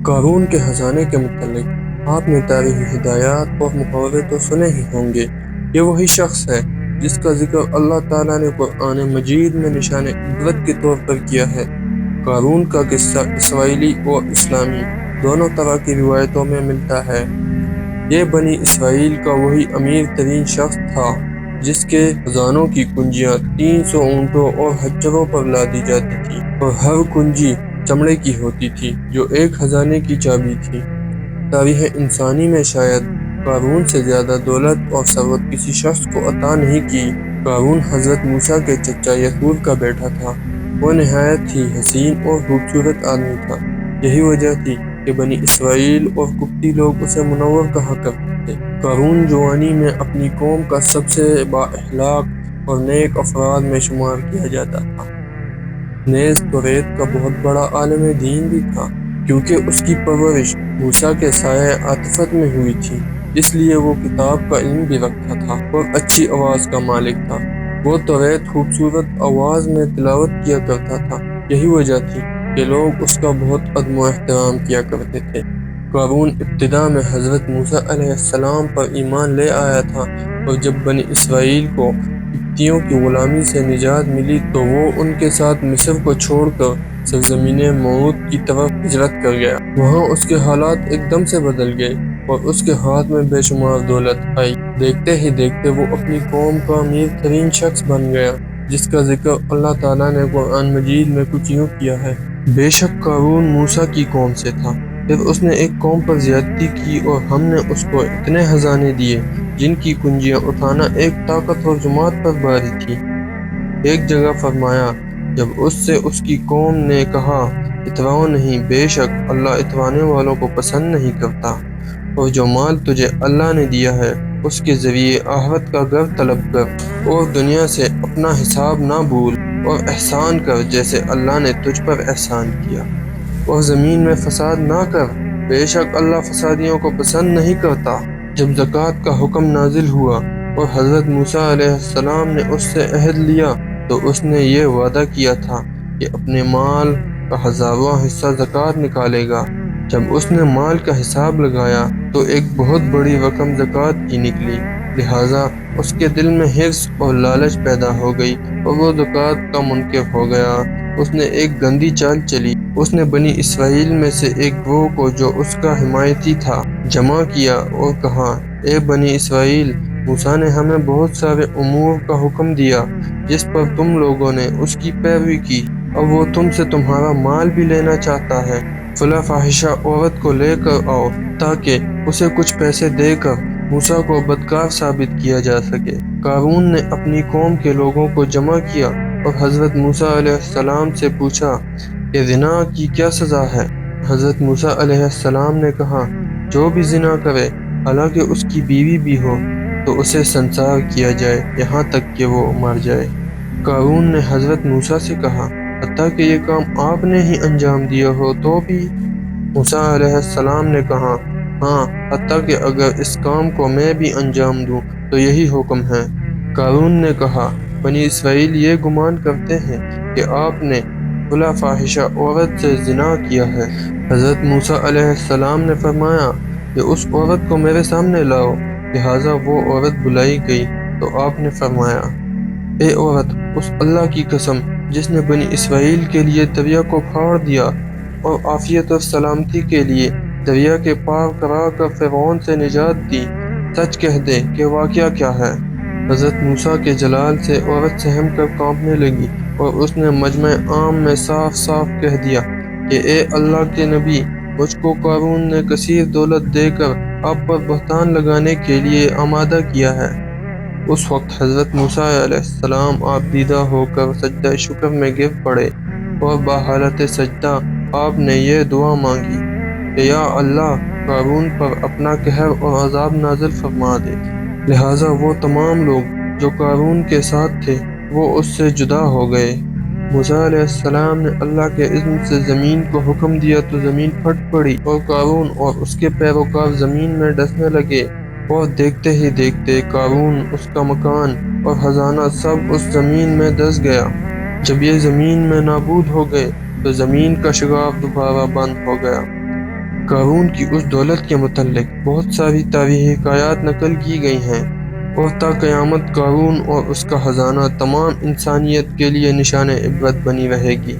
قارون کے خزانے کے متعلق آپ نے تاریخی ہدایات اور محاورے تو سنے ہی ہوں گے۔ یہ وہی شخص ہے جس کا ذکر اللہ تعالیٰ نے قرآن مجید میں نشان عبرت کے طور پر کیا ہے۔ قارون کا قصہ اسرائیلی اور اسلامی دونوں طرح کی روایتوں میں ملتا ہے۔ یہ بنی اسرائیل کا وہی امیر ترین شخص تھا جس کے خزانوں کی کنجیاں 300 اونٹوں اور خچروں پر لادی جاتی تھی اور ہر کنجی چمڑے کی ہوتی تھی جو ایک خزانے کی چابی تھی۔ تاریخ انسانی میں شاید قارون سے زیادہ دولت اور ثروت کسی شخص کو عطا نہیں کی۔ قارون حضرت موسیٰ کے چچا یسوع کا بیٹا تھا۔ وہ نہایت ہی حسین اور خوبصورت آدمی تھا۔ یہی وجہ تھی کہ بنی اسرائیل اور قبطی لوگ اسے منور کہا کرتے تھے۔ قارون جوانی میں اپنی قوم کا سب سے با اخلاق اور نیک افراد میں شمار کیا جاتا تھا۔ نیز توریت کا بہت بڑا عالم دین بھی تھا، کیونکہ اس کی پرورش موسیٰ کے سایہ عاطفت میں ہوئی تھی، اس لیے وہ کتاب کا علم بھی رکھتا تھا اور اچھی آواز کا مالک تھا۔ وہ توریت خوبصورت آواز میں تلاوت کیا کرتا تھا۔ یہی وجہ تھی کہ لوگ اس کا بہت ادب و احترام کیا کرتے تھے۔ قارون ابتدا میں حضرت موسیٰ علیہ السلام پر ایمان لے آیا تھا، اور جب بنی اسرائیل کو قبطیوں کی غلامی سے نجات ملی تو وہ ان کے ساتھ مصر کو چھوڑ کر سرزمین موعود کی طرف ہجرت کر گیا۔ وہاں اس کے حالات ایک دم سے بدل گئے اور اس کے ہاتھ میں بے شمار دولت آئی۔ دیکھتے ہی دیکھتے وہ اپنی قوم کا امیر ترین شخص بن گیا، جس کا ذکر اللہ تعالیٰ نے قرآن مجید میں کچھ یوں کیا ہے۔ بے شک قارون موسیٰ کی قوم سے تھا، پھر اس نے ایک قوم پر زیادتی کی اور ہم نے اس کو اتنے خزانے دیے جن کی کنجیاں اٹھانا ایک طاقت اور جماعت پر بھاری تھی۔ ایک جگہ فرمایا، جب اس سے اس کی قوم نے کہا اتراؤ نہیں، بے شک اللہ اترانے والوں کو پسند نہیں کرتا، اور جو مال تجھے اللہ نے دیا ہے اس کے ذریعے آخرت کا گھر طلب کر اور دنیا سے اپنا حساب نہ بھول، اور احسان کر جیسے اللہ نے تجھ پر احسان کیا، اور زمین میں فساد نہ کر، بے شک اللہ فسادیوں کو پسند نہیں کرتا۔ جب زکوٰۃ کا حکم نازل ہوا اور حضرت موسیٰ علیہ السلام نے اس سے عہد لیا تو اس نے یہ وعدہ کیا تھا کہ اپنے مال کا 1000واں حصہ زکوٰۃ نکالے گا۔ جب اس نے مال کا حساب لگایا تو ایک بہت بڑی رقم زکوٰۃ کی نکلی، لہٰذا اس کے دل میں حرص اور لالچ پیدا ہو گئی اور وہ زکوٰۃ کا منکر ہو گیا۔ اس نے ایک گندی چال چلی۔ اس نے بنی اسرائیل میں سے ایک گروہ کو جو اس کا حمایتی تھا جمع کیا اور کہا، اے بنی اسرائیل، موسیٰ نے ہمیں بہت سارے امور کا حکم دیا جس پر تم لوگوں نے اس کی پیروی کی، اب وہ تم سے تمہارا مال بھی لینا چاہتا ہے۔ فلاں فاحشہ عورت کو لے کر آؤ تاکہ اسے کچھ پیسے دے کر موسیٰ کو بدکار ثابت کیا جا سکے۔ قارون نے اپنی قوم کے لوگوں کو جمع کیا اور حضرت موسیٰ علیہ السلام سے پوچھا کہ زنا کی کیا سزا ہے؟ حضرت موسیٰ علیہ السلام نے کہا، جو بھی زنا کرے حالانکہ اس کی بیوی بھی ہو تو اسے سنسار کیا جائے یہاں تک کہ وہ مر جائے۔ قارون نے حضرت موسیٰ سے کہا، حتیٰ کہ یہ کام آپ نے ہی انجام دیا ہو تو بھی؟ موسیٰ علیہ السلام نے کہا، ہاں، حتیٰ کہ اگر اس کام کو میں بھی انجام دوں تو یہی حکم ہے۔ قارون نے کہا، بنی اسرائیل یہ گمان کرتے ہیں کہ آپ نے فلاں فاحشہ عورت سے زنا کیا ہے۔ حضرت موسیٰ علیہ السلام نے فرمایا کہ اس عورت کو میرے سامنے لاؤ، لہٰذا وہ عورت بلائی گئی تو آپ نے فرمایا، اے عورت، اس اللہ کی قسم جس نے بنی اسرائیل کے لیے دریا کو پھاڑ دیا اور عافیت اور سلامتی کے لیے دریا کے پار کرا کر فرعون سے نجات دی، سچ کہہ دے کہ واقعہ کیا ہے۔ حضرت موسیٰ کے جلال سے عورت سہم کر کانپنے لگی اور اس نے مجمع عام میں صاف صاف کہہ دیا کہ اے اللہ کے نبی، مجھ کو قارون نے کثیر دولت دے کر آپ پر بہتان لگانے کے لیے آمادہ کیا ہے۔ اس وقت حضرت موسیٰ علیہ السلام آپ دیدہ ہو کر سجدہ شکر میں گر پڑے اور بحالت سجدہ آپ نے یہ دعا مانگی کہ یا اللہ، قارون پر اپنا قہر اور عذاب نازل فرما دے۔ لہٰذا وہ تمام لوگ جو قارون کے ساتھ تھے وہ اس سے جدا ہو گئے۔ موسیٰ علیہ السلام نے اللہ کے اذن سے زمین کو حکم دیا تو زمین پھٹ پڑی اور قارون اور اس کے پیروکار زمین میں ڈسنے لگے، اور دیکھتے ہی دیکھتے قارون، اس کا مکان اور خزانہ سب اس زمین میں دس گیا۔ جب یہ زمین میں نابود ہو گئے تو زمین کا شگاف دوبارہ بند ہو گیا۔ قارون کی اس دولت کے متعلق بہت ساری تاریخی حکایات نقل کی گئی ہیں، اور تا قیامت قارون اور اس کا خزانہ تمام انسانیت کے لیے نشان عبرت بنی رہے گی۔